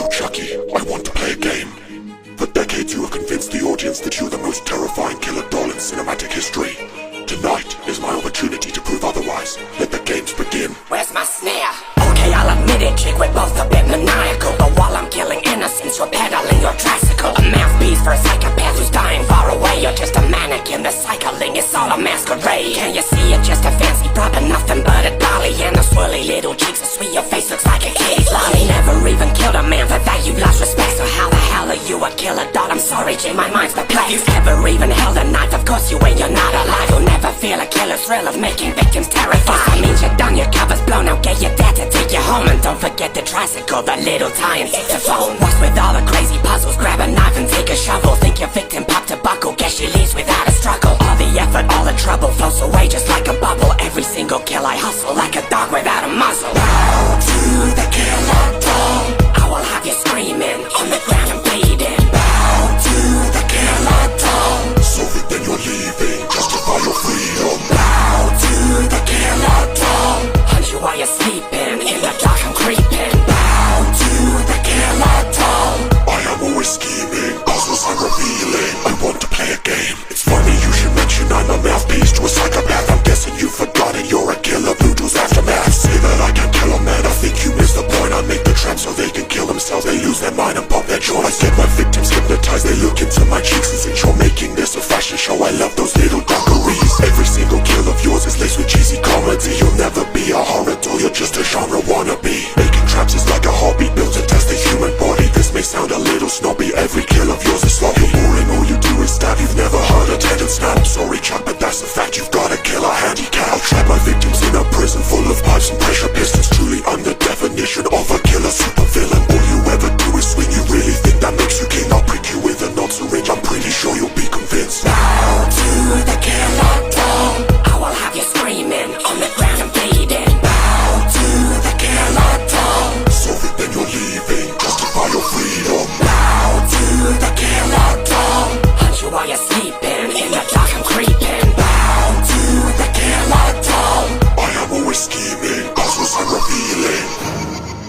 Hello, Chucky. I want to play a game. For decades you have convinced the audience that you're the most terrifying killer doll in cinematic history. Tonight is my opportunity to prove otherwise. Let the games begin. Where's my snare? Okay, I'll admit it, chick, we're both a bit maniacal. But while I'm killing innocents, you're pedaling your tricycle. A mouthpiece for a psychopath who's dying far away. You're just a mannequin, the cycling is all a masquerade. Can you see it? Just a fancy prop and nothing but a dolly. And the swirly little cheeks are sweet, your face looks like a kid's lolly. Never even killed a man, for that you've lost respect. So how the hell are you a killer doll? I'm sorry, Jim, my mind's perplexed. You've never even held a knife, of course you ain't, you're not alive. You'll never feel a killer's thrill of making victims terrified. That means you're done, your cover's blown, now get your dad to take you home. And don't forget the tricycle, the little tie and dictaphone. What's with all the crazy puzzles? Grab a knife and take a shovel. Think your victim popped a buckle, guess she leaves without a struggle. All the effort, all the trouble floats away just like a bubble. Every single kill I hustle like a dog without a muzzle. Bow to the killer doll, I will have you screaming on the ground and bleeding. Bow to the killer doll, So that then you're leaving, justify your freedom. bow to the killer doll, hunt you while you're sleeping, in the dark I'm creeping. Bow to the killer doll. I am always scheming, puzzles I'm revealing. I want to play a game. It's funny you should mention I'm a mouthpiece to a psychopath. I'm guessing you've forgotten you're a killer, voodoo's aftermath. Say that I can kill a man, I think you missed the point. I make the trap so they can kill themselves. They lose their mind and pop their joints. I get my victims hypnotized, they look into my cheeks and since you're making this a fashion show, I love